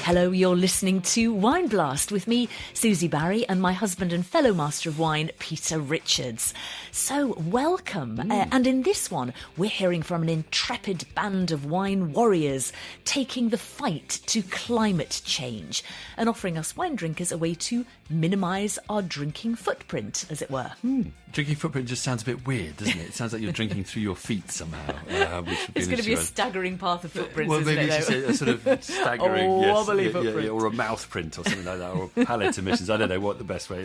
Hello, you're listening to Wine Blast with me, Susie Barry, and my husband and fellow master of wine, Peter Richards. So, welcome. And in this one, we're hearing from an intrepid band of wine warriors taking the fight to climate change and offering us wine drinkers a way to minimise our drinking footprint, as it were. Drinking footprint just sounds a bit weird, doesn't it? It sounds like you're drinking through your feet somehow. It's going to be a staggering path of footprints, well, isn't maybe it? It's just a sort of staggering, wobbly footprint. or a mouth print or something like that, or palate emissions. I don't know what the best way.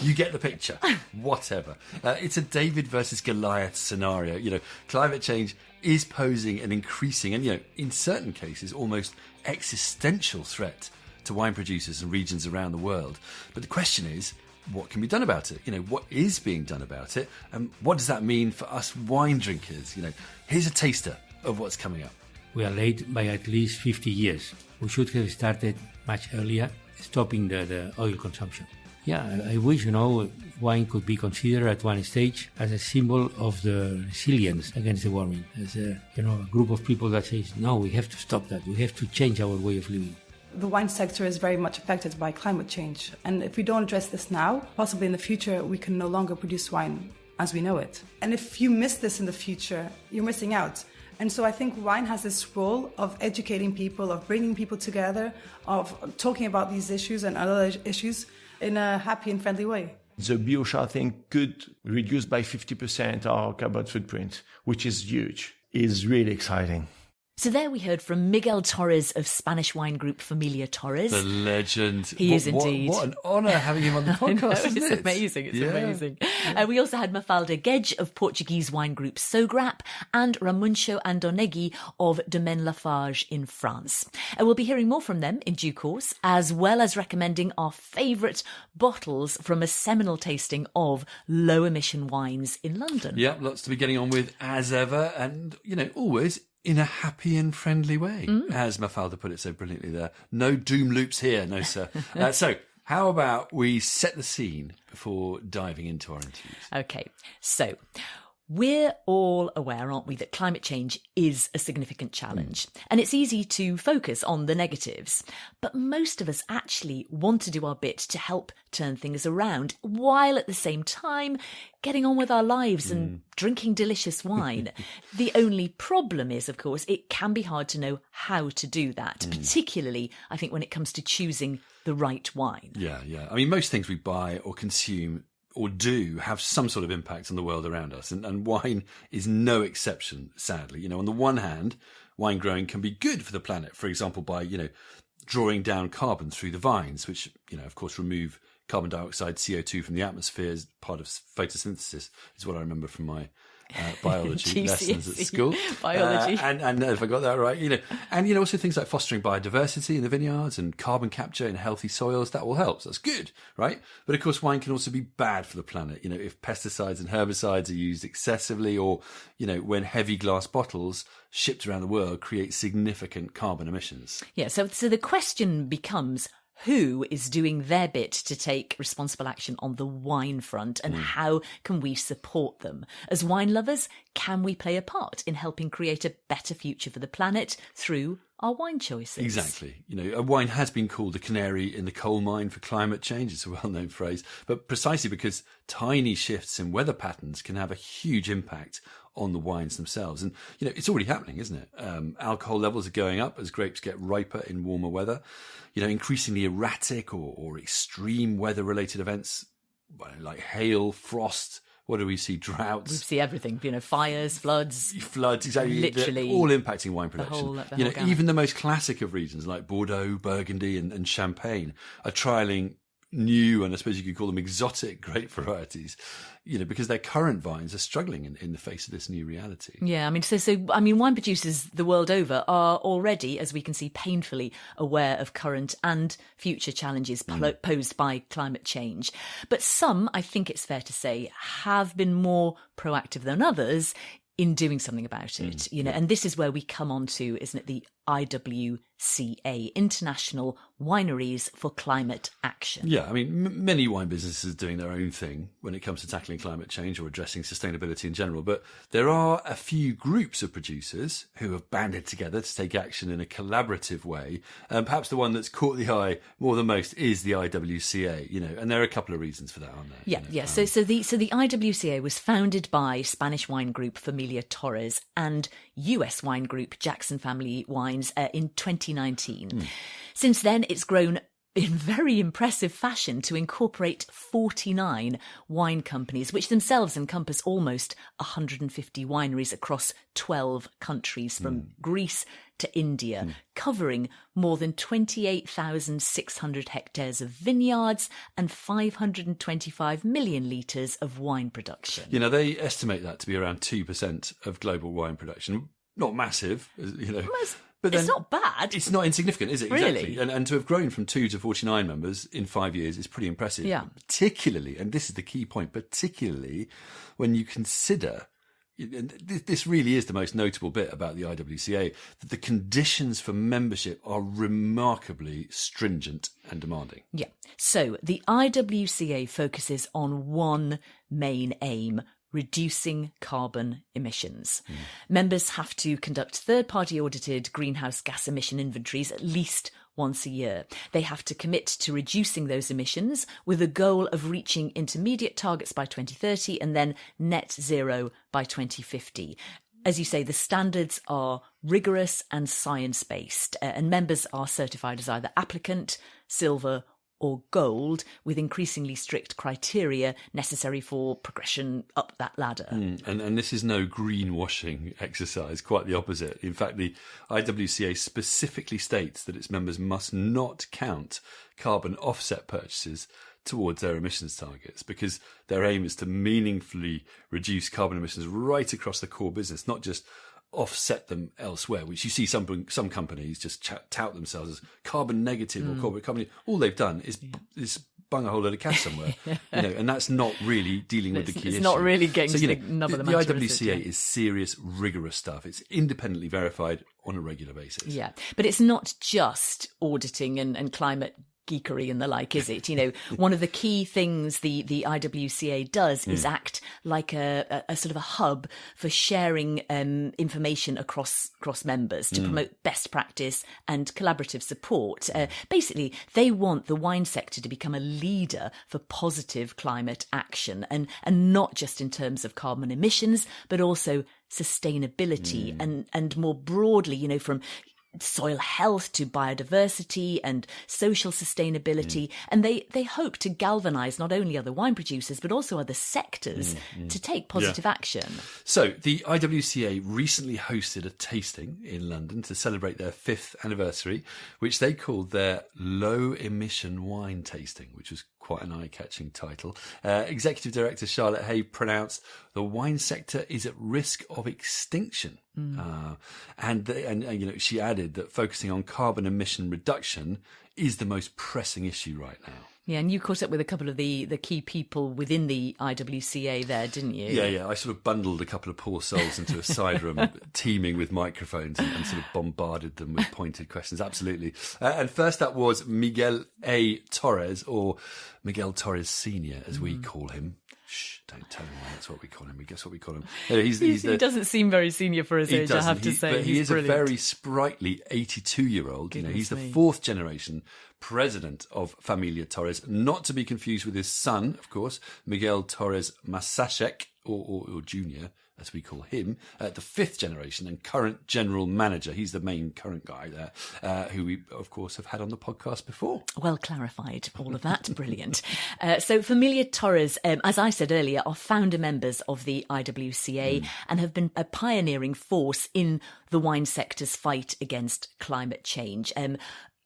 You get the picture. Whatever. It's a David versus Goliath scenario. You know, climate change is posing an increasing and, you know, in certain cases, almost existential threat to wine producers and regions around the world. But the question is, what can be done about it? You know, what is being done about it? And what does that mean for us wine drinkers? You know, here's a taster of what's coming up. We are late by at least 50 years. We should have started much earlier, stopping the oil consumption. Yeah, I wish, wine could be considered at one stage as a symbol of the resilience against the warming. As a group of people that says, no, we have to stop that. We have to change our way of living. The wine sector is very much affected by climate change. And if we don't address this now, possibly in the future, we can no longer produce wine as we know it. And if you miss this in the future, you're missing out. And so I think wine has this role of educating people, of bringing people together, of talking about these issues and other issues in a happy and friendly way. The biochar thing could reduce by 50% our carbon footprint, which is huge. It's really exciting. So there we heard from Miguel Torres of Spanish wine group Familia Torres. The legend. He is indeed. What an honour having him on the podcast, isn't it's it? Amazing. It's amazing. We also had Mafalda Guedes of Portuguese wine group Sogrape and Ramuntxo Andonegui of Domaine Lafage in France. We'll be hearing more from them in due course, as well as recommending our favourite bottles from a seminal tasting of low-emission wines in London. Yeah, lots to be getting on with as ever, and, always in a happy and friendly way, as Mafalda put it so brilliantly there. No doom loops here, no sir. So, how about we set the scene before diving into our interviews? Okay, so we're all aware, aren't we, that climate change is a significant challenge. And it's easy to focus on the negatives. But most of us actually want to do our bit to help turn things around, while at the same time getting on with our lives and drinking delicious wine. The only problem is, of course, it can be hard to know how to do that, particularly, I think, when it comes to choosing the right wine. Yeah. I mean, most things we buy or consume or do have some sort of impact on the world around us. And wine is no exception, sadly. On the one hand, wine growing can be good for the planet, for example, by, drawing down carbon through the vines, which, of course, remove carbon dioxide, CO2 from the atmosphere as part of photosynthesis, is what I remember from my biology lessons at school. Biology. And if I got that right, and also things like fostering biodiversity in the vineyards and carbon capture in healthy soils, that all helps. That's good, right? But of course, wine can also be bad for the planet. If pesticides and herbicides are used excessively, or, when heavy glass bottles shipped around the world create significant carbon emissions. Yeah. So the question becomes, who is doing their bit to take responsible action on the wine front, and how can we support them? As wine lovers, can we play a part in helping create a better future for the planet through our wine choices? Exactly. A wine has been called the canary in the coal mine for climate change. It's a well-known phrase, but precisely because tiny shifts in weather patterns can have a huge impact on the wines themselves. And, it's already happening, isn't it? Alcohol levels are going up as grapes get riper in warmer weather. Increasingly erratic or extreme weather-related events like hail, frost. What do we see? Droughts. We see everything, fires, floods. Floods, exactly. Literally. They're all impacting wine production. The whole gamut. Even the most classic of regions like Bordeaux, Burgundy and Champagne are trialling new, and I suppose you could call them exotic grape varieties, because their current vines are struggling in the face of this new reality. Yeah, wine producers the world over are already, as we can see, painfully aware of current and future challenges posed by climate change. But some, I think it's fair to say, have been more proactive than others in doing something about it, and this is where we come on to, isn't it, the IWCA, International Wineries for Climate Action. Yeah, I mean, many wine businesses are doing their own thing when it comes to tackling climate change or addressing sustainability in general, but there are a few groups of producers who have banded together to take action in a collaborative way. And perhaps the one that's caught the eye more than most is the IWCA, and there are a couple of reasons for that, aren't there? Yeah. So the IWCA was founded by Spanish wine group Familia Torres and US wine group Jackson Family Wines in 2019. Since then, it's grown in very impressive fashion to incorporate 49 wine companies, which themselves encompass almost 150 wineries across 12 countries, from Greece to India, covering more than 28,600 hectares of vineyards and 525 million litres of wine production. They estimate that to be around 2% of global wine production. Not massive, But it's not bad. It's not insignificant, is it? Really? Exactly. And to have grown from 2 to 49 members in 5 years is pretty impressive. Yeah. Particularly, and this is the key point, particularly when you consider, this really is the most notable bit about the IWCA, that the conditions for membership are remarkably stringent and demanding. Yeah. So the IWCA focuses on one main aim: reducing carbon emissions. Members have to conduct third-party audited greenhouse gas emission inventories at least once a year. They have to commit to reducing those emissions with a goal of reaching intermediate targets by 2030 and then net zero by 2050. As you say, the standards are rigorous and science-based, and members are certified as either applicant, silver, or gold, with increasingly strict criteria necessary for progression up that ladder. And this is no greenwashing exercise, quite the opposite. In fact, the IWCA specifically states that its members must not count carbon offset purchases towards their emissions targets, because their aim is to meaningfully reduce carbon emissions right across the core business, not just offset them elsewhere, which you see some companies just tout themselves as carbon negative or corporate company. All they've done is bung a whole load of cash somewhere, and that's not really dealing with the key issue. It's not really getting to the nub of the matter. The IWCA is serious, rigorous stuff. It's independently verified on a regular basis. Yeah, but it's not just auditing and climate geekery and the like, is it? One of the key things the IWCA does is act like a sort of a hub for sharing information across members to promote best practice and collaborative support. Basically, they want the wine sector to become a leader for positive climate action, and not just in terms of carbon emissions, but also sustainability and more broadly, from soil health to biodiversity and social sustainability. And they hope to galvanise not only other wine producers, but also other sectors to take positive action. So the IWCA recently hosted a tasting in London to celebrate their 5th anniversary, which they called their low emission wine tasting, which was quite an eye-catching title. Executive Director Charlotte Hay pronounced the wine sector is at risk of extinction. And she added that focusing on carbon emission reduction is the most pressing issue right now. Yeah, and you caught up with a couple of the key people within the IWCA there, didn't you? Yeah. I sort of bundled a couple of poor souls into a side room teeming with microphones and sort of bombarded them with pointed questions. Absolutely. And first up was Miguel A Torres, or Miguel Torres Senior, as we call him. Shh, don't tell anyone that's what we call him. Guess what we call him? He doesn't seem very senior for his age, I have to say. But he is brilliant. A very sprightly 82-year-old. He's the 4th generation president of Familia Torres, not to be confused with his son, of course, Miguel Torres Masashek, or Junior, as we call him, the 5th generation and current general manager. He's the main current guy there, who we, of course, have had on the podcast before. Well clarified, all of that. Brilliant. So Familia Torres, as I said earlier, are founder members of the IWCA and have been a pioneering force in the wine sector's fight against climate change.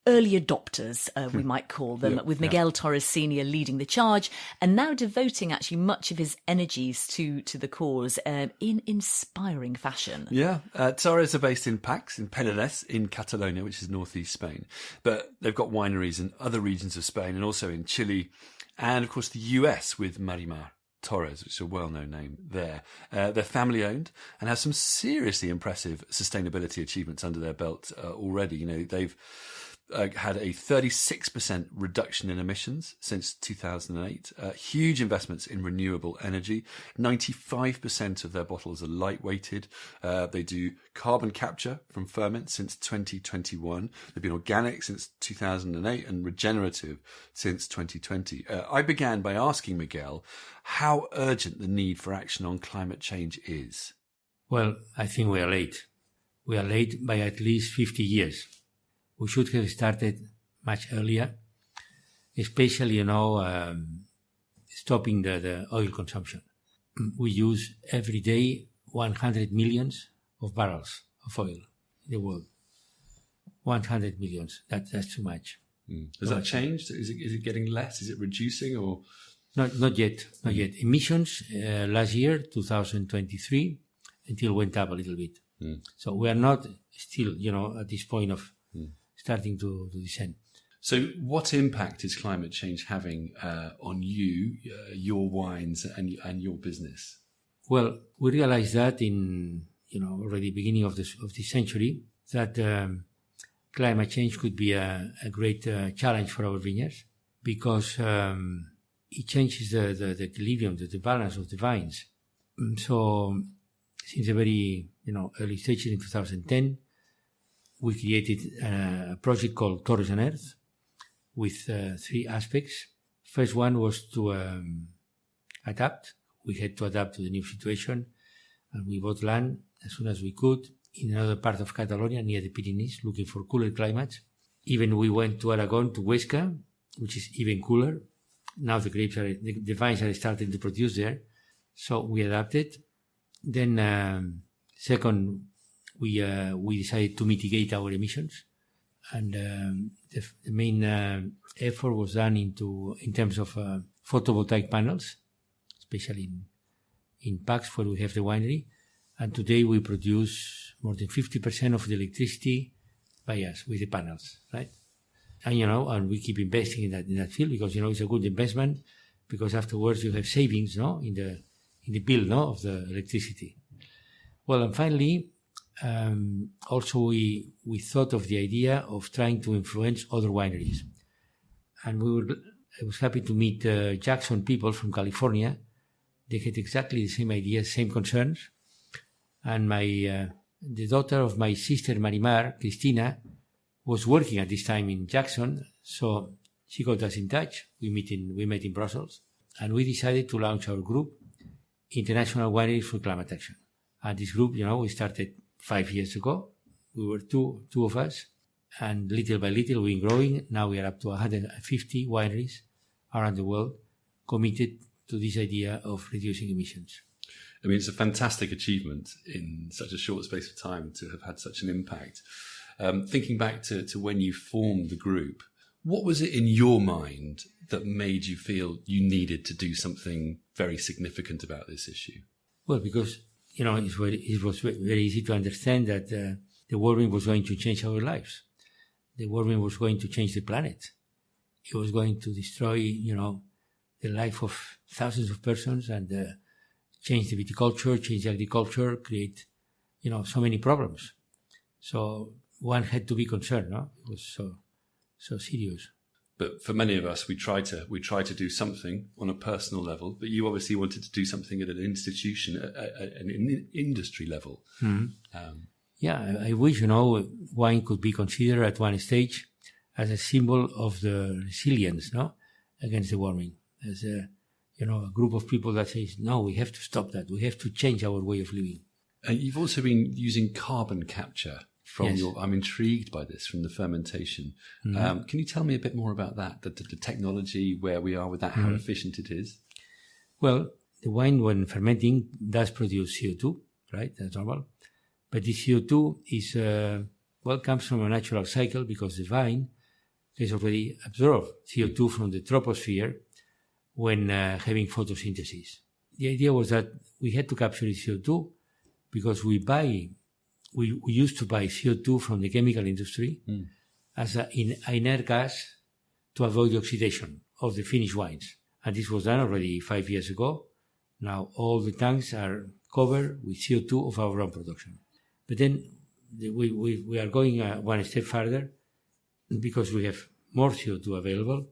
Early adopters, we might call them, with Miguel Torres Senior leading the charge and now devoting actually much of his energies to the cause in inspiring fashion. Yeah, Torres are based in Pax, in Penedès, in Catalonia, which is northeast Spain. But they've got wineries in other regions of Spain and also in Chile and, of course, the US with Marimar. Torres, which is a well-known name there. They're family-owned and have some seriously impressive sustainability achievements under their belt already. You know, they've had a 36% reduction in emissions since 2008. Huge investments in renewable energy. 95% of their bottles are light-weighted. They do carbon capture from ferment since 2021. They've been organic since 2008 and regenerative since 2020. I began by asking Miguel how urgent the need for action on climate change is. Well, I think we are late. We are late by at least 50 years. We should have started much earlier, especially, stopping the oil consumption. We use every day 100 millions of barrels of oil in the world. 100 millions. That's too much. Has that changed? Is it getting less? Is it reducing or? Not yet. Not yet. Emissions last year, 2023, until went up a little bit. So we are not still, at this point of starting to descend. So what impact is climate change having on you, your wines and your business? Well, we realized that in, already beginning of this century, that climate change could be a great challenge for our vineyards because it changes the equilibrium, the balance of the vines. So since the very, early stages in 2010, we created a project called Torres on Earth with 3 aspects. First one was to adapt. We had to adapt to the new situation, and we bought land as soon as we could in another part of Catalonia near the Pyrenees, looking for cooler climates. Even we went to Aragon, to Huesca, which is even cooler. Now the vines are starting to produce there. So we adapted. Then second, we decided to mitigate our emissions, and the main effort was done in terms of photovoltaic panels, especially in Pax where we have the winery. And today we produce more than 50% of the electricity by us with the panels, right? And and we keep investing in that field because it's a good investment because afterwards you have savings, in the bill, of the electricity. Well, and finally. Also, we thought of the idea of trying to influence other wineries. And I was happy to meet Jackson people from California. They had exactly the same ideas, same concerns. And the daughter of my sister Marimar, Cristina, was working at this time in Jackson. So she got us in touch. We met in Brussels. And we decided to launch our group, International Wineries for Climate Action. And this group, we started 5 years ago. We were two of us, and little by little we've been growing. Now we are up to 150 wineries around the world committed to this idea of reducing emissions. I mean, it's a fantastic achievement in such a short space of time to have had such an impact. Thinking back to when you formed the group, what was it in your mind that made you feel you needed to do something very significant about this issue? Well, because it was very easy to understand that the warming was going to change our lives. The warming was going to change the planet. It was going to destroy, the life of thousands of persons and change the viticulture, change the agriculture, create, so many problems. So one had to be concerned, no? It was so serious. But for many of us, we try to do something on a personal level. But you obviously wanted to do something at an institution, at an industry level. I wish wine could be considered at one stage as a symbol of the resilience, against the warming. As a group of people that says, no, we have to stop that. We have to change our way of living. And you've also been using carbon capture. Yes. I'm intrigued by this from the fermentation. Can you tell me a bit more about that, the technology, where we are with that, how efficient it is? Well, the wine, when fermenting, does produce CO2, right? That's normal. But this CO2 is, comes from a natural cycle because the vine has already absorbed CO2 from the troposphere when having photosynthesis. The idea was that we had to capture the CO2 because we used to buy CO2 from the chemical industry as an inert gas to avoid the oxidation of the finished wines. And this was done already 5 years ago. Now all the tanks are covered with CO2 of our own production. But then we are going one step further because we have more CO2 available.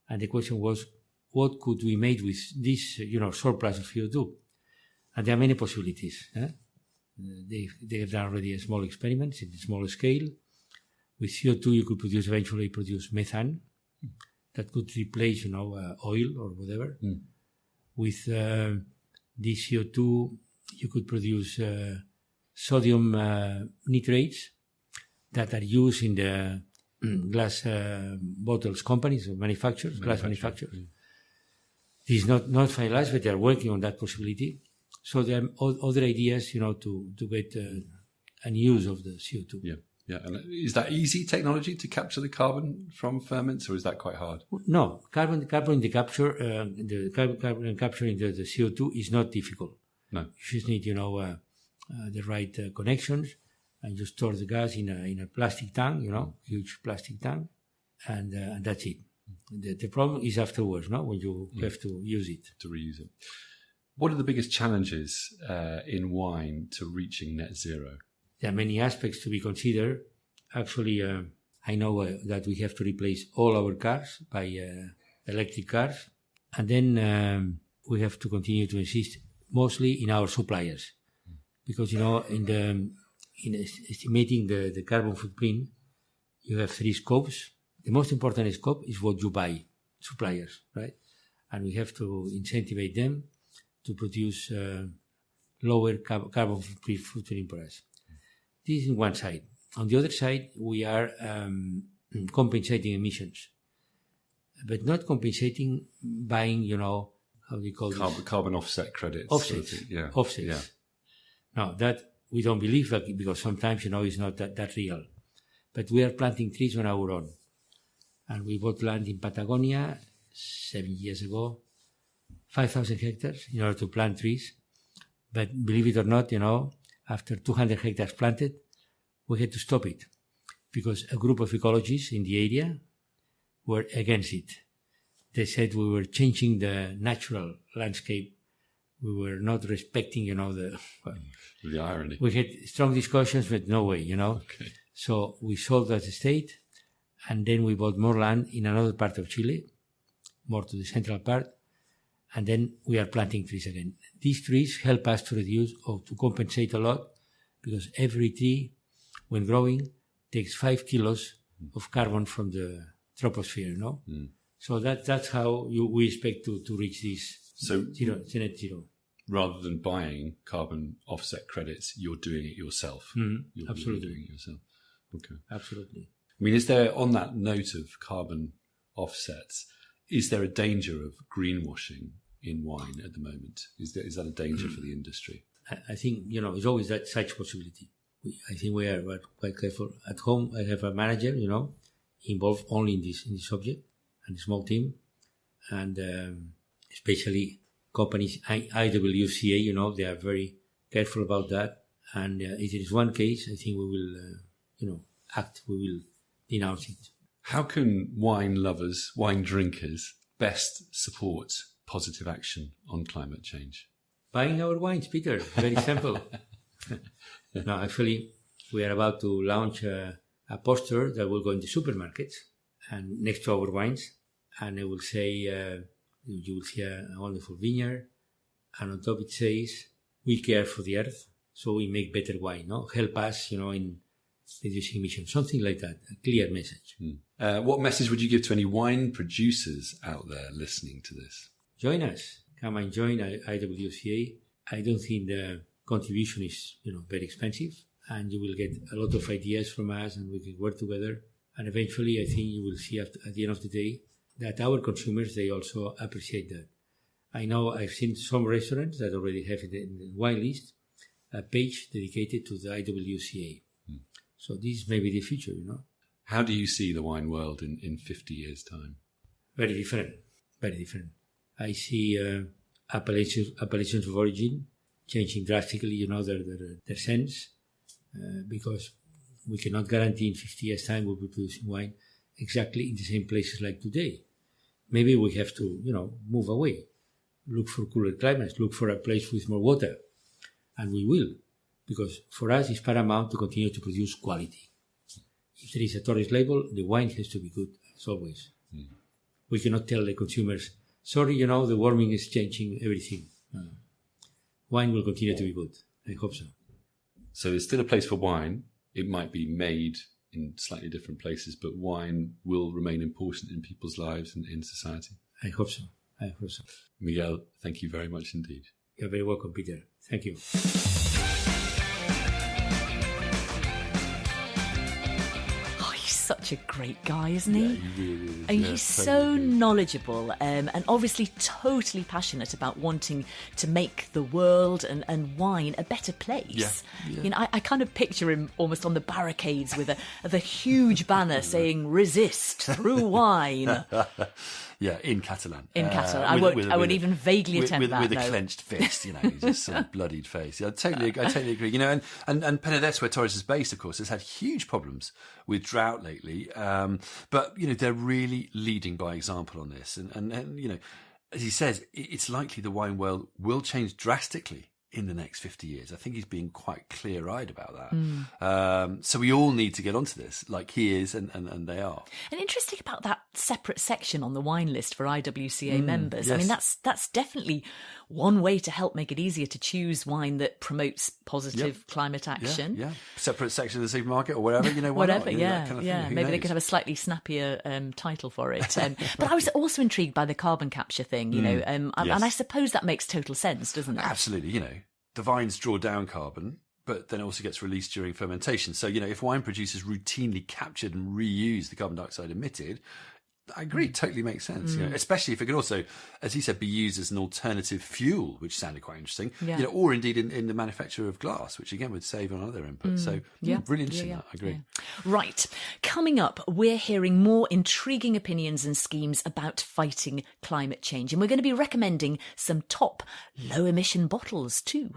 And the question was, what could we make with this, surplus of CO2? And there are many possibilities. They have done already a small experiments in a small scale. With CO2, you could eventually produce methane that could replace, oil or whatever. With this CO2, you could produce sodium nitrates that are used in the glass bottles companies, glass manufacturers. This is not finalized, but they are working on that possibility. So there are other ideas, to get an use of the CO2. Yeah. And is that easy technology to capture the carbon from ferments, or is that quite hard? No, carbon capturing the CO2 is not difficult. No. You just need, the right connections, and you store the gas in a plastic tank, huge plastic tank, and that's it. The problem is afterwards, when you have to use it. To reuse it. What are the biggest challenges in wine to reaching net zero? There are many aspects to be considered. Actually, I know that we have to replace all our cars by electric cars. And then we have to continue to insist mostly in our suppliers. Because, in estimating the carbon footprint, you have 3 scopes. The most important scope is what you buy, suppliers, right? And we have to incentivize them to produce lower carbon footprint for us. This is one side. On the other side, we are compensating emissions, but not compensating buying, how do you call it? Carbon offset credits. Offsets. Offsets. Yeah. Now, that we don't believe that because sometimes, it's not that real. But we are planting trees on our own. And we bought land in Patagonia 7 years ago, 5,000 hectares in order to plant trees. But believe it or not, after 200 hectares planted, we had to stop it because a group of ecologists in the area were against it. They said we were changing the natural landscape. We were not respecting, the irony. We had strong discussions, but no way, Okay. So we sold that estate, and then we bought more land in another part of Chile, more to the central part, and then we are planting trees again. These trees help us to reduce or to compensate a lot because every tree, when growing, takes 5 kilos of carbon from the troposphere, So that's how we expect to reach this net zero. Rather than buying carbon offset credits, you're doing it yourself. Absolutely. You're doing it yourself. Okay. Absolutely. I mean, is there, on that note of carbon offsets, is there a danger of greenwashing in wine at the moment? Is that a danger for the industry? I think, it's always that such possibility. I think we are quite careful. At home, I have a manager, involved only in this subject, and a small team. And especially companies, IWCA, they are very careful about that. And if there is one case, I think we will, act, we will denounce it. How can wine lovers, wine drinkers, best support positive action on climate change? Buying our wines, Peter. Very simple. No, actually, we are about to launch a poster that will go in the supermarkets and next to our wines. And it will say, you will see a wonderful vineyard. And on top it says, we care for the earth, so we make better wine. Help us, in reducing emissions. Something like that. A clear message. What message would you give to any wine producers out there listening to this? Join us. Come and join IWCA. I don't think the contribution is, very expensive, and you will get a lot of ideas from us, and we can work together. And eventually, I think you will see at the end of the day that our consumers, they also appreciate that. I know I've seen some restaurants that already have in the wine list a page dedicated to the IWCA. So this may be the future, How do you see the wine world in 50 years' time? Very different. Very different. I see appellations of origin changing drastically, their sense, because we cannot guarantee in 50 years' time we'll be producing wine exactly in the same places like today. Maybe we have to, move away. look for cooler climates, look for a place with more water. And we will, because for us it's paramount to continue to produce quality. If there is a Torres label, the wine has to be good, as always. We cannot tell the consumers, sorry, the warming is changing everything. Wine will continue to be good. I hope so. So there's still a place for wine. It might be made in slightly different places, but wine will remain important in people's lives and in society. I hope so. Miguel, thank you very much indeed. You're very welcome, Peter. Thank you. Such a great guy, isn't he? Yeah, he really is. I mean, he's so knowledgeable and obviously totally passionate about wanting to make the world and wine a better place. Yeah. I kind of picture him almost on the barricades with a huge banner saying "Resist through wine." Yeah, in Catalan. In Catalan. I would even vaguely attempt that. With a clenched fist, just sort of bloodied face. Yeah, I totally agree. And Penedès, where Torres is based, of course, has had huge problems with drought lately. But, they're really leading by example on this. And as he says, it's likely the wine world will change drastically in the next 50 years. I think he's being quite clear-eyed about that. So we all need to get onto this, like he is, and they are. And interesting about that separate section on the wine list for IWCA members. Yes. I mean, that's definitely one way to help make it easier to choose wine that promotes positive climate action. Yeah. Separate section of the supermarket or whatever, whatever, that kind of thing. Maybe they could have a slightly snappier title for it. But I was also intrigued by the carbon capture thing, and I suppose that makes total sense, doesn't it? Absolutely, the vines draw down carbon, but then it also gets released during fermentation. So, if wine producers routinely captured and reused the carbon dioxide emitted, I agree, it totally makes sense. Especially if it could also, as he said, be used as an alternative fuel, which sounded quite interesting. Yeah. Or indeed in the manufacture of glass, which again would save on other inputs. So really interesting. That I agree. Yeah. Right, coming up, we're hearing more intriguing opinions and schemes about fighting climate change, and we're going to be recommending some top low emission bottles too.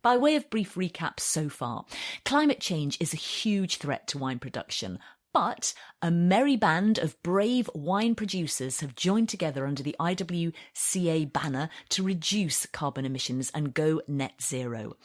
By way of brief recap so far, climate change is a huge threat to wine production. But a merry band of brave wine producers have joined together under the IWCA banner to reduce carbon emissions and go net zero.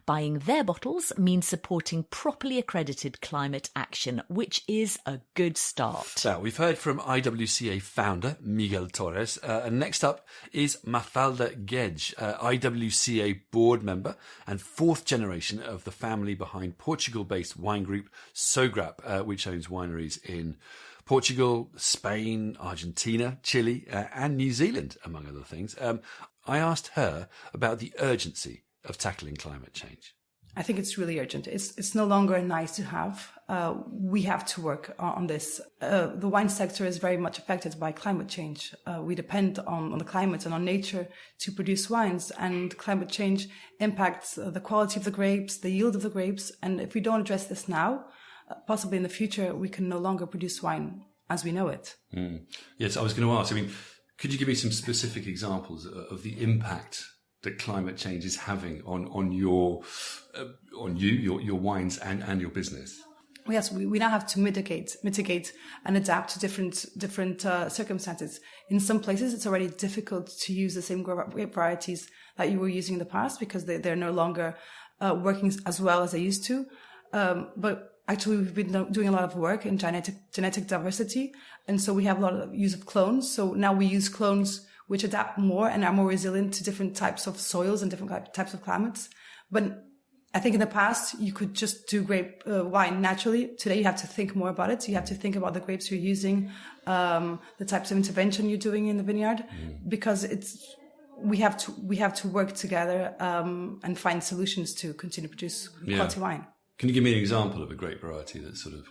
Buying their bottles means supporting properly accredited climate action, which is a good start. Now, we've heard from IWCA founder Miguel Torres, and next up is Mafalda Guedes, IWCA board member and fourth generation of the family behind Portugal-based wine group Sogrape, which owns wineries in Portugal, Spain, Argentina, Chile, and New Zealand, among other things. I asked her about the urgency of tackling climate change. I think it's really urgent. It's no longer a nice to have. We have to work on this. The wine sector is very much affected by climate change. We depend on the climate and on nature to produce wines, and climate change impacts the quality of the grapes, the yield of the grapes. And if we don't address this now, possibly in the future, we can no longer produce wine as we know it. Yes, I was going to ask, could you give me some specific examples of the impact that climate change is having on your wines and your business? Yes, we now have to mitigate and adapt to different circumstances. In some places, it's already difficult to use the same grape varieties that you were using in the past because they're no longer working as well as they used to. But actually, we've been doing a lot of work in genetic diversity, and so we have a lot of use of clones. So now we use clones which adapt more and are more resilient to different types of soils and different types of climates. But I think in the past, you could just do grape wine naturally. Today, you have to think more about it. You have to think about the grapes you're using, the types of intervention you're doing in the vineyard, because we have to work together and find solutions to continue to produce quality wine. Can you give me an example of a grape variety that sort of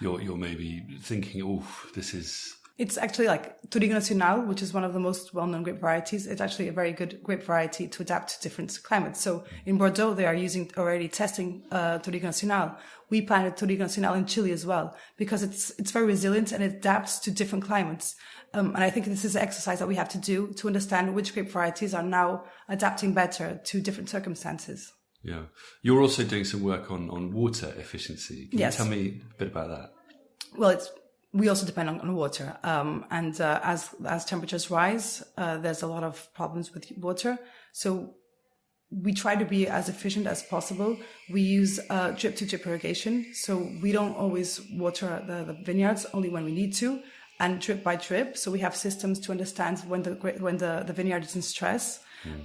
you're maybe thinking, this is... It's actually like Touriga Nacional, which is one of the most well-known grape varieties. It's actually a very good grape variety to adapt to different climates. So in Bordeaux, they are already testing Touriga Nacional. We planted Touriga Nacional in Chile as well because it's very resilient and it adapts to different climates. And I think this is an exercise that we have to do to understand which grape varieties are now adapting better to different circumstances. Yeah. You're also doing some work on water efficiency. Can you tell me a bit about that? Well, we also depend on water. As temperatures rise, there's a lot of problems with water. So we try to be as efficient as possible. We use drip to drip irrigation. So we don't always water the vineyards, only when we need to, and drip by drip. So we have systems to understand when the vineyard is in stress,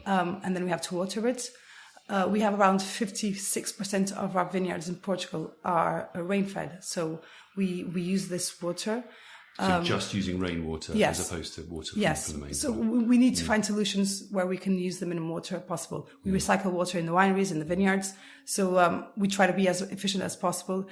and then we have to water it. We have around 56% of our vineyards in Portugal are rain-fed. So we use this water. So just using rainwater yes. as opposed to water yes. from the main. So we need to find solutions where we can use the minimum water possible. We recycle water in the wineries, in the vineyards. So we try to be as efficient as possible.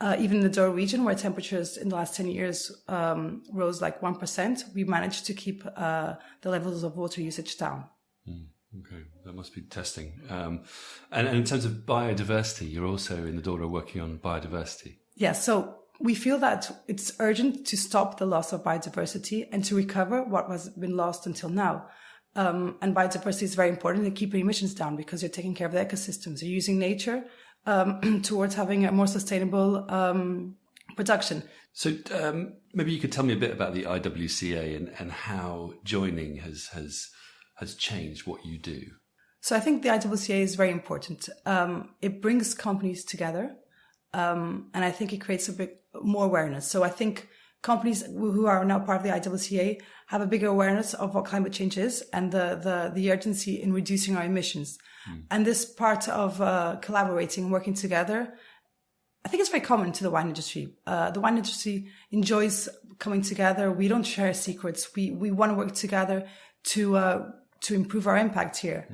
Even in the Douro region, where temperatures in the last 10 years rose like 1%, we managed to keep the levels of water usage down. Okay, that must be testing. And in terms of biodiversity, you're also in the Douro working on biodiversity. Yes, so we feel that it's urgent to stop the loss of biodiversity and to recover what has been lost until now. And biodiversity is very important to keep emissions down because you're taking care of the ecosystems. You're using nature towards having a more sustainable production. So maybe you could tell me a bit about the IWCA and how joining has changed what you do. So I think the IWCA is very important. It brings companies together, and I think it creates a bit more awareness. So I think companies who are now part of the IWCA have a bigger awareness of what climate change is and the urgency in reducing our emissions. And this part of collaborating, working together, I think it's very common to the wine industry. The wine industry enjoys coming together. We don't share secrets. We want to work together to improve our impact here.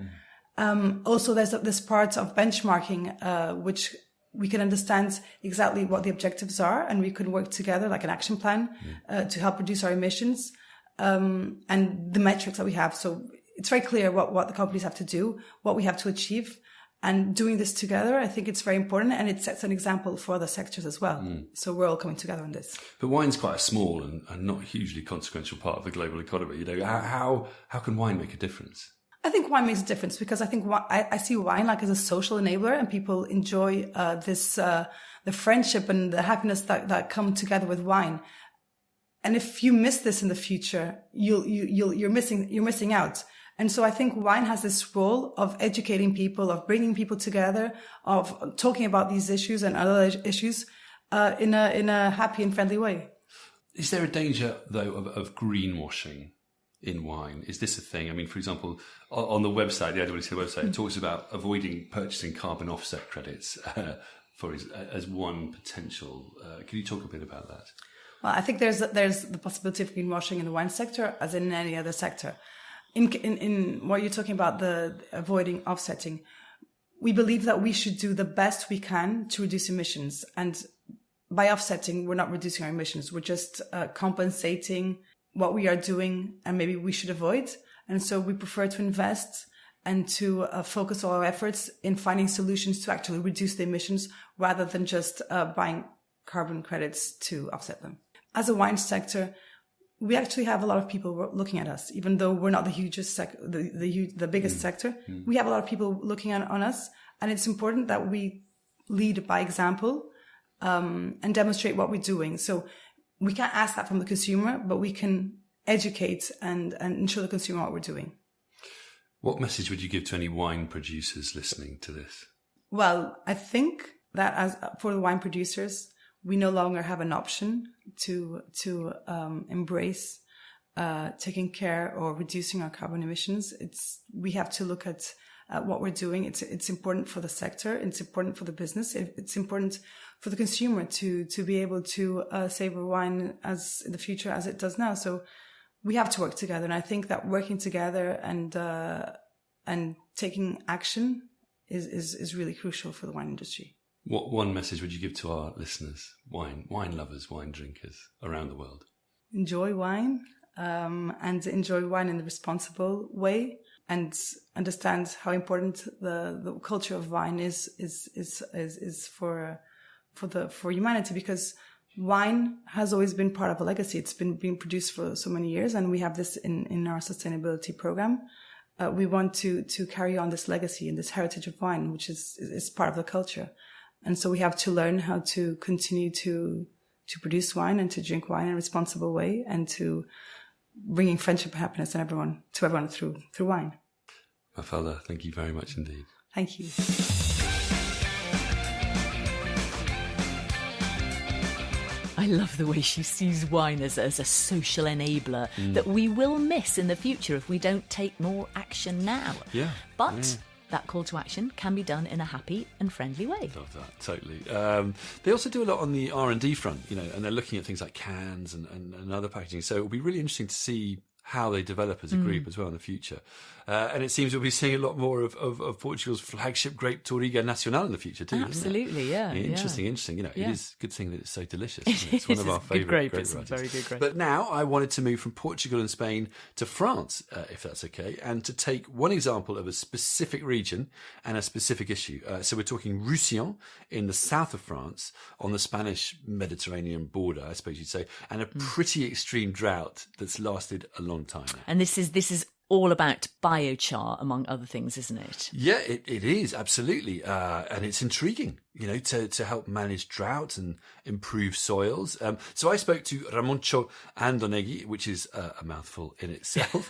Also, there's this part of benchmarking, which we can understand exactly what the objectives are, and we can work together like an action plan to help reduce our emissions and the metrics that we have. So it's very clear what the companies have to do, what we have to achieve. And doing this together, I think it's very important, and it sets an example for other sectors as well. So we're all coming together on this. But wine's quite a small and not hugely consequential part of the global economy. You know, how can wine make a difference? I think wine makes a difference because I think I see wine like as a social enabler, and people enjoy the friendship and the happiness that come together with wine. And if you miss this in the future, you're missing out. And so I think wine has this role of educating people, of bringing people together, of talking about these issues and other issues in a happy and friendly way. Is there a danger, though, of greenwashing in wine? Is this a thing? I mean, for example, on the website, the IWCA website, it talks about avoiding purchasing carbon offset credits as one potential. Can you talk a bit about that? Well, I think there's the possibility of greenwashing in the wine sector as in any other sector. In what you're talking about, the avoiding offsetting, we believe that we should do the best we can to reduce emissions. And by offsetting, we're not reducing our emissions. We're just compensating what we are doing and maybe we should avoid. And so we prefer to invest and to focus all our efforts in finding solutions to actually reduce the emissions rather than just buying carbon credits to offset them. As a wine sector, we actually have a lot of people looking at us, even though we're not the hugest the biggest sector. We have a lot of people looking on us, and it's important that we lead by example and demonstrate what we're doing. So we can't ask that from the consumer, but we can educate and ensure the consumer what we're doing. What message would you give to any wine producers listening to this? Well, I think that for the wine producers, we no longer have an option to embrace taking care or reducing our carbon emissions. We have to look at what we're doing. It's important for the sector. It's important for the business. It's important for the consumer to be able to savor wine as in the future as it does now. So we have to work together, and I think that working together and taking action is really crucial for the wine industry. What one message would you give to our listeners, wine lovers, wine drinkers around the world? Enjoy wine, and enjoy wine in a responsible way, and understand how important the culture of wine is for humanity, because wine has always been part of a legacy. It's been being produced for so many years, and we have this in our sustainability program. We want to carry on this legacy and this heritage of wine, which is part of the culture. And so we have to learn how to continue to to produce wine and to drink wine in a responsible way, and to bringing friendship and happiness to everyone through wine. Mafalda, thank you very much indeed. Thank you. I love the way she sees wine as a social enabler that we will miss in the future if we don't take more action now. Yeah. But that call to action can be done in a happy and friendly way. Love that, totally. They also do a lot on the R&D front, and they're looking at things like cans and other packaging. So it'll be really interesting to see how they develop as a group as well in the future. And it seems we'll be seeing a lot more of Portugal's flagship grape Touriga Nacional in the future too. Absolutely, yeah. Interesting. It is a good thing that it's so delicious. It's one of our favourite grape It's varieties. very good grape. But now I wanted to move from Portugal and Spain to France, if that's okay, and to take one example of a specific region and a specific issue. So we're talking Roussillon in the south of France on the Spanish-Mediterranean border, I suppose you'd say, and a pretty extreme drought that's lasted a long time now. And this is all about biochar, among other things, isn't it? Yeah, it is, absolutely. And it's intriguing, to help manage drought and improve soils. So I spoke to Ramuntxo Andonegui, which is a mouthful in itself,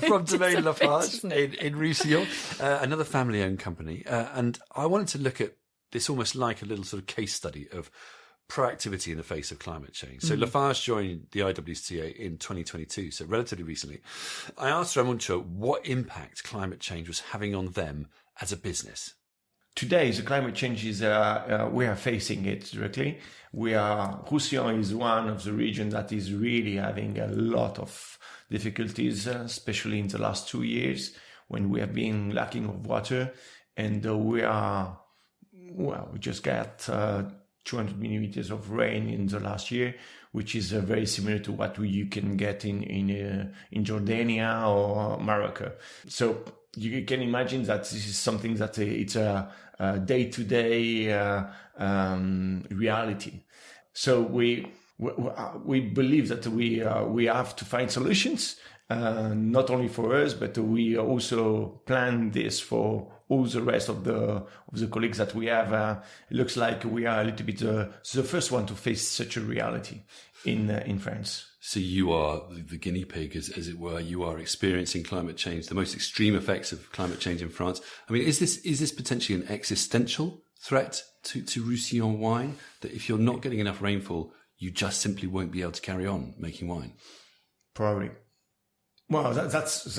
from Domaine Lafage in Roussillon, another family-owned company. And I wanted to look at this almost like a little sort of case study of proactivity in the face of climate change. So Lafage joined the IWCA in 2022, so relatively recently. I asked Ramuntxo what impact climate change was having on them as a business. Today, the climate change is, we are facing it directly. Roussillon is one of the regions that is really having a lot of difficulties, especially in the last 2 years when we have been lacking of water. And we just got 200 millimeters of rain in the last year, which is very similar to what you can get in Jordania or Morocco. So you can imagine that this is something that it's a day-to-day reality. So we believe that we have to find solutions, not only for us, but we also plan this for all the rest of the colleagues that we have. It looks like we are a little bit the first one to face such a reality in France. So you are the guinea pig, as it were. You are experiencing climate change, the most extreme effects of climate change in France. I mean, is this potentially an existential threat to Roussillon wine, that if you're not getting enough rainfall, you just simply won't be able to carry on making wine? Probably. Well, that's.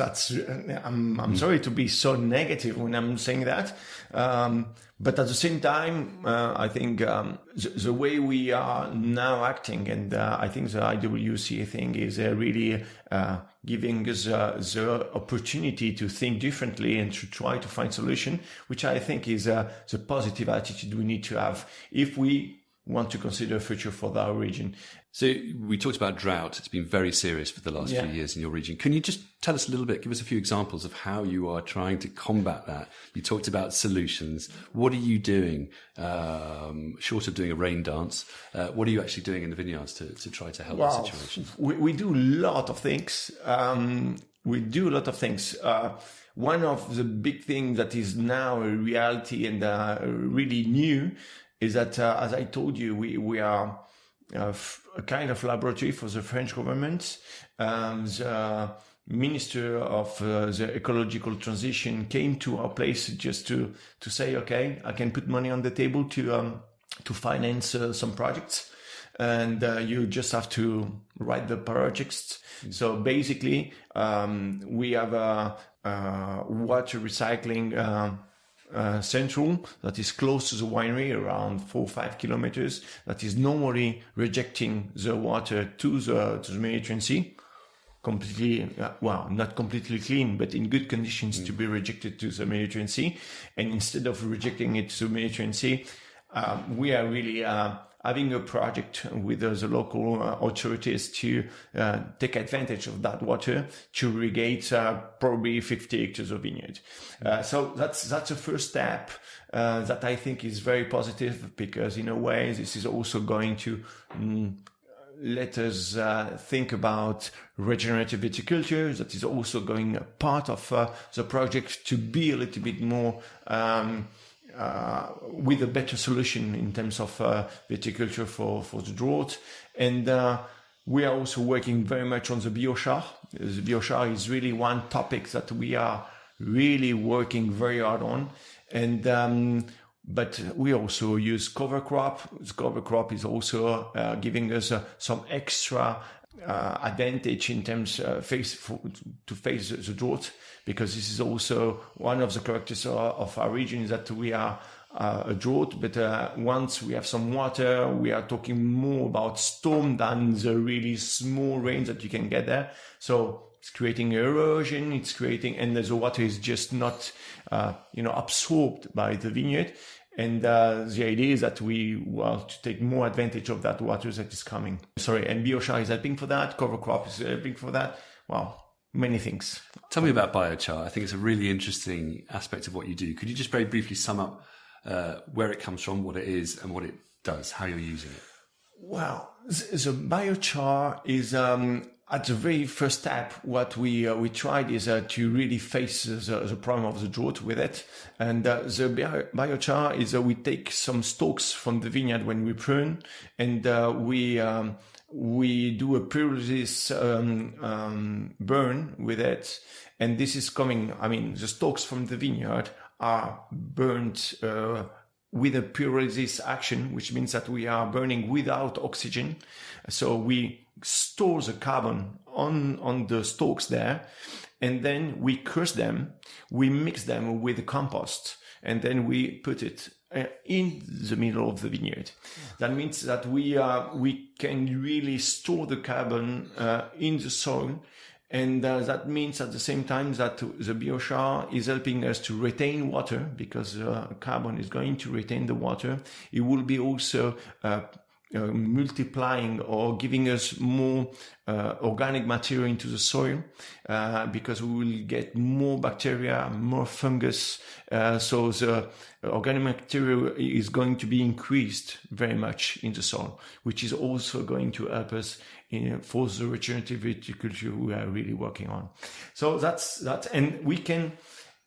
I'm sorry to be so negative when I'm saying that, but at the same time, I think the way we are now acting, and I think the IWCA thing is really giving us the opportunity to think differently and to try to find solution, which I think is the positive attitude we need to have if we want to consider a future for our region. So we talked about drought. It's been very serious for the last few years in your region. Can you just tell us a little bit, give us a few examples of how you are trying to combat that? You talked about solutions. What are you doing, short of doing a rain dance? What are you actually doing in the vineyards to try to help the situation? We do a lot of things. One of the big things that is now a reality and really new is that, as I told you, we are a kind of laboratory for the French government. The Minister of the Ecological Transition came to our place just to say, okay, I can put money on the table to finance some projects, and you just have to write the projects. So basically, we have a water recycling central that is close to the winery, around 4 or 5 kilometers, that is normally rejecting the water to the Mediterranean Sea, completely, not completely clean, but in good conditions to be rejected to the Mediterranean Sea. And instead of rejecting it to the Mediterranean Sea, we are really having a project with the local authorities to take advantage of that water to irrigate probably 50 hectares of vineyard. So that's the first step that I think is very positive, because in a way this is also going to let us think about regenerative viticulture. That is also going part of the project to be a little bit more with a better solution in terms of viticulture for the drought. And we are also working very much on the biochar. The biochar is really one topic that we are really working very hard on. And but we also use cover crop. The cover crop is also giving us some extra advantage in terms to face the drought, because this is also one of the characteristics of our region, is that we are a drought, but once we have some water, we are talking more about storm than the really small rain that you can get there. So it's creating erosion, and the water is just not absorbed by the vineyard. And the idea is that we want to take more advantage of that water that is coming. And biochar is helping for that. Cover crop is helping for that. Wow, many things. Tell me about biochar. I think it's a really interesting aspect of what you do. Could you just very briefly sum up where it comes from, what it is, and what it does, how you're using it? Well, the biochar is at the very first step. What we tried is to really face the problem of the drought with it. And the biochar is we take some stalks from the vineyard when we prune, and we do a pyrolysis burn with it. And this is coming. I mean, the stalks from the vineyard are burnt with a pyrolysis action, which means that we are burning without oxygen. So we store the carbon on the stalks there, and then we crush them, we mix them with the compost, and then we put it in the middle of the vineyard. That means that we can really store the carbon in the soil. And that means at the same time that the biochar is helping us to retain water, because carbon is going to retain the water. It will be also multiplying or giving us more organic material into the soil, because we will get more bacteria, more fungus. So the organic material is going to be increased very much in the soil, which is also going to help us for the regenerative viticulture we are really working on. So that's and we can.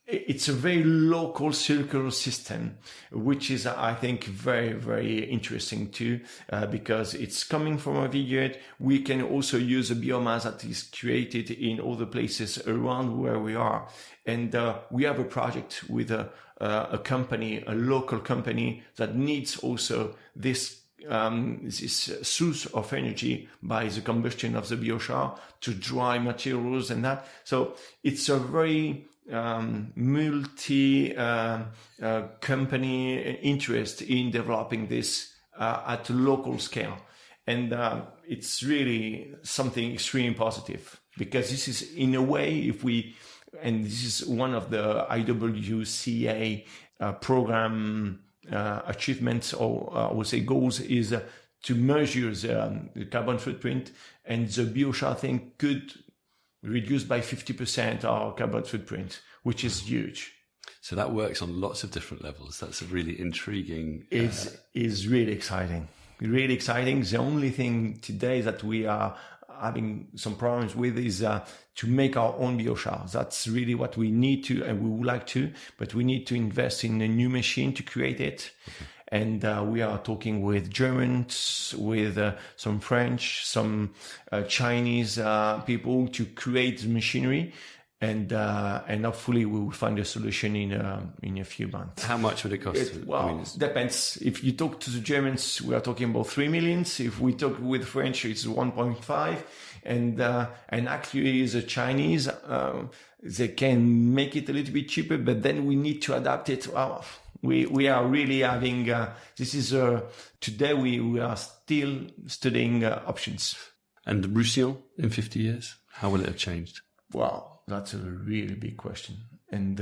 It's a very local circular system, which is, I think, very, very interesting too, because it's coming from a vineyard. We can also use a biomass that is created in all the places around where we are. And we have a project with a company, a local company, that needs also this source of energy by the combustion of the biochar to dry materials and that. So it's a very multi company interest in developing this at a local scale, and it's really something extremely positive, because this is, in a way, and this is one of the IWCA program achievements, or I would say goals, is to measure the carbon footprint, and the biochar thing could reduce by 50% our carbon footprint, which is huge. So that works on lots of different levels. That's a really intriguing. It's really exciting. Really exciting. The only thing today that we are having some problems with is to make our own biochar. That's really what we need to, and we would like to, but we need to invest in a new machine to create it. Okay. And we are talking with Germans, with some French, some Chinese people to create the machinery, and hopefully we will find a solution in a few months. How much would it cost? It depends. If you talk to the Germans, we are talking about 3 million. If we talk with French, it's 1.5. And actually the Chinese, they can make it a little bit cheaper, but then we need to adapt it. We are really having, this is, today we are still studying options. And Roussillon in 50 years, how will it have changed? Well, that's a really big question. And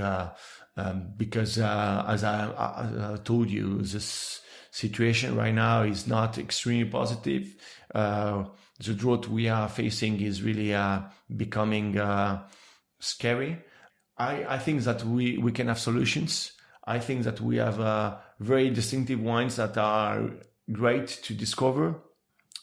because as I told you, this situation right now is not extremely positive. The drought we are facing is really becoming scary. I think that we can have solutions. I think that we have very distinctive wines that are great to discover.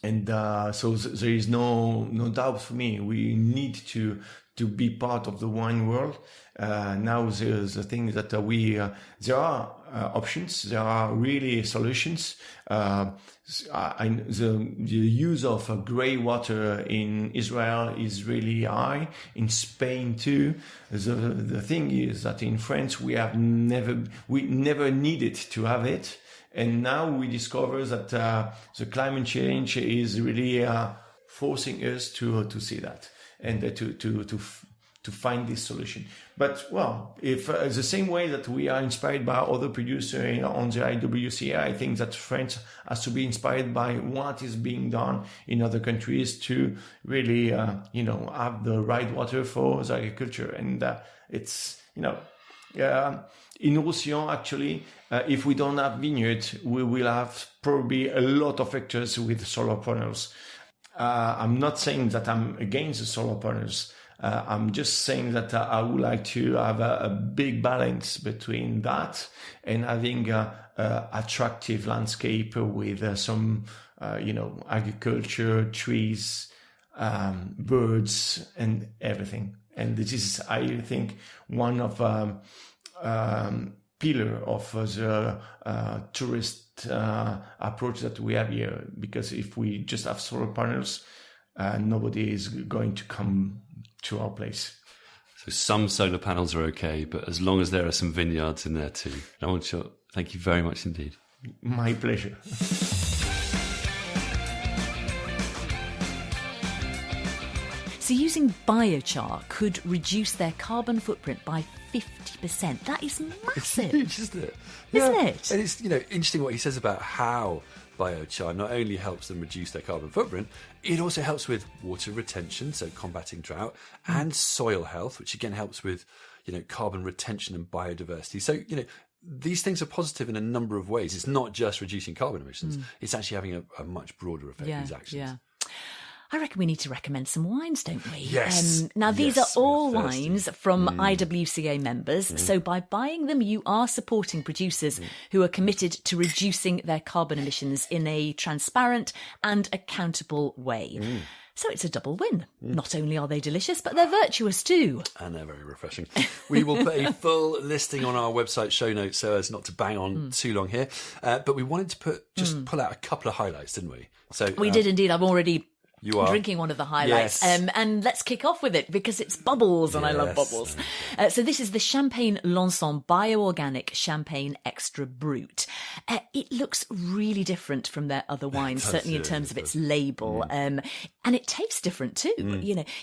And so there is no doubt for me. We need to to be part of the wine world. Now the thing that there are options, there are really solutions. The use of grey water in Israel is really high. In Spain too. The thing is that in France we never needed to have it, and now we discover that the climate change is really forcing us to see that and to find this solution. But well, if the same way that we are inspired by other producers on the IWCA, I think that France has to be inspired by what is being done in other countries to really, have the right water for the agriculture. And it's, in Roussillon, actually, if we don't have vineyards, we will have probably a lot of hectares with solar panels. I'm not saying that I'm against the solar panels. I'm just saying that I would like to have a big balance between that and having attractive landscape with some, agriculture, trees, birds, and everything. And this is, I think, one of pillar of the tourist approach that we have here. Because if we just have solar panels, nobody is going to come to our place. So some solar panels are okay, but as long as there are some vineyards in there too. Ramuntxo, thank you very much indeed. My pleasure. So using biochar could reduce their carbon footprint by 50%. That is massive. It's huge, isn't it? Isn't it? And it's interesting what he says about how biochar not only helps them reduce their carbon footprint, it also helps with water retention, so combating drought, and soil health, which again helps with carbon retention and biodiversity. So these things are positive in a number of ways. It's not just reducing carbon emissions; it's actually having a much broader effect. These actions. Yeah. I reckon we need to recommend some wines, don't we? Yes. Now, these are all we're thirsty. wines from IWCA members. So by buying them, you are supporting producers who are committed to reducing their carbon emissions in a transparent and accountable way. So it's a double win. Not only are they delicious, but they're virtuous too. And they're very refreshing. We will put a full listing on our website show notes so as not to bang on too long here. But we wanted to pull out a couple of highlights, didn't we? So we did indeed. I'm already drinking one of the highlights. Yes. And let's kick off with it because it's bubbles and I love bubbles. So this is the Champagne Lanson Bio-Organic Champagne Extra Brut. It looks really different from their other wines, certainly in terms of its label. And it tastes different too.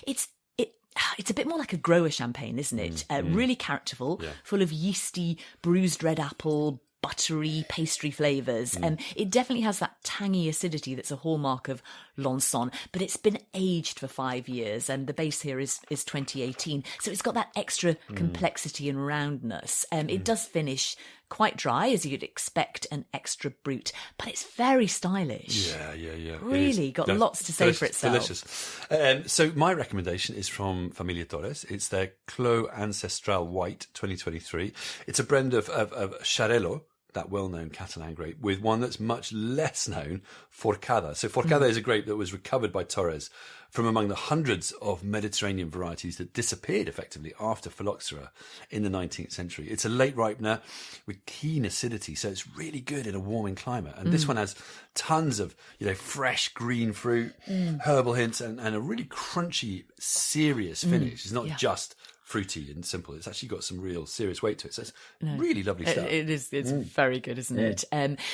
It's a bit more like a grower champagne, isn't it? Really characterful, full of yeasty, bruised red apple, buttery pastry flavours. It definitely has that tangy acidity that's a hallmark of Lanson, but it's been aged for 5 years, and the base here is 2018. So it's got that extra complexity and roundness. It does finish quite dry, as you'd expect an extra brut, but it's very stylish. Yeah. Really got lots to say for itself. Delicious. So my recommendation is from Familia Torres. It's their Clos Ancestral White 2023. It's a blend of Xarel·lo, that well-known Catalan grape, with one that's much less known, Forcada. So Forcada is a grape that was recovered by Torres from among the hundreds of Mediterranean varieties that disappeared effectively after phylloxera in the 19th century. It's a late ripener with keen acidity, so it's really good in a warming climate. And this one has tons of, fresh green fruit, herbal hints, and a really crunchy, serious finish. It's not just fruity and simple. It's actually got some real serious weight to it. So it's really lovely stuff. It is. It's very good, isn't it?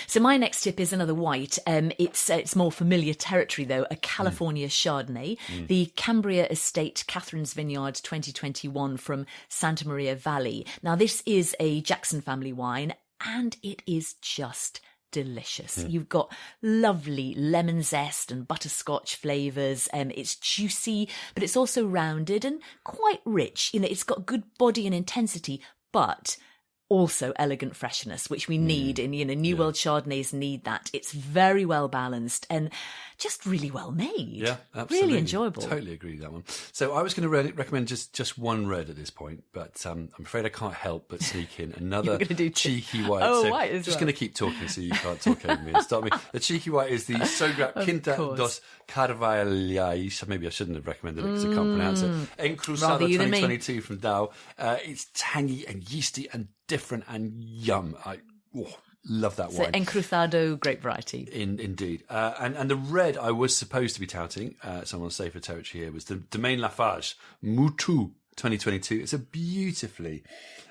So my next tip is another white. It's more familiar territory though. A California Chardonnay, the Cambria Estate Catherine's Vineyard 2021 from Santa Maria Valley. Now this is a Jackson family wine, and it is just delicious. You've got lovely lemon zest and butterscotch flavours. It's juicy, but it's also rounded and quite rich. It's got good body and intensity, but also elegant freshness, which we need in, New World Chardonnays need that. It's very well balanced and just really well made. Yeah, absolutely. Really enjoyable. Totally agree with that one. So I was going to recommend just one red at this point, but I'm afraid I can't help but sneak in another cheeky white. Oh, so white as just well. going to keep talking so you can't talk over me and stop me. The cheeky white is the Sogrape Quinta dos Carvalhais. Maybe I shouldn't have recommended it because I can't pronounce it. Encruzado 2022 from Dow. It's tangy and yeasty and different and yum. I love that wine. Encruzado grape variety. Indeed. And the red I was supposed to be touting, so I'm on safer territory here, was the Domaine Lafage Moutou 2022. It's a beautifully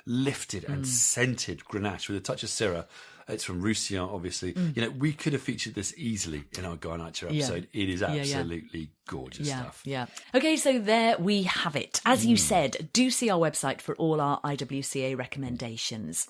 lifted and scented Grenache with a touch of Syrah. It's from Roussillon, obviously. We could have featured this easily in our Garnacha episode. It is absolutely gorgeous stuff. Yeah. Okay, so there we have it. As you said, do see our website for all our IWCA recommendations.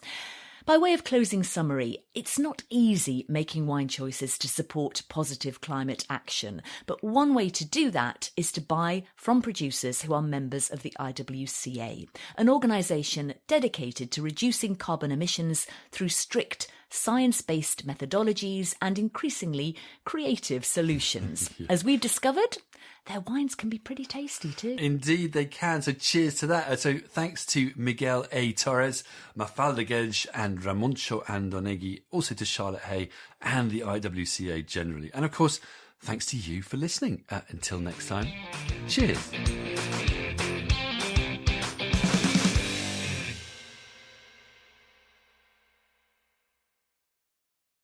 By way of closing summary, it's not easy making wine choices to support positive climate action, but one way to do that is to buy from producers who are members of the IWCA, an organisation dedicated to reducing carbon emissions through strict science-based methodologies and increasingly creative solutions. As we've discovered, their wines can be pretty tasty too. Indeed, they can. So cheers to that. So thanks to Miguel A Torres, Mafalda, Guedes and Ramuntxo Andonegui, also to Charlotte Hay and the IWCA generally. And of course, thanks to you for listening. Until next time, cheers.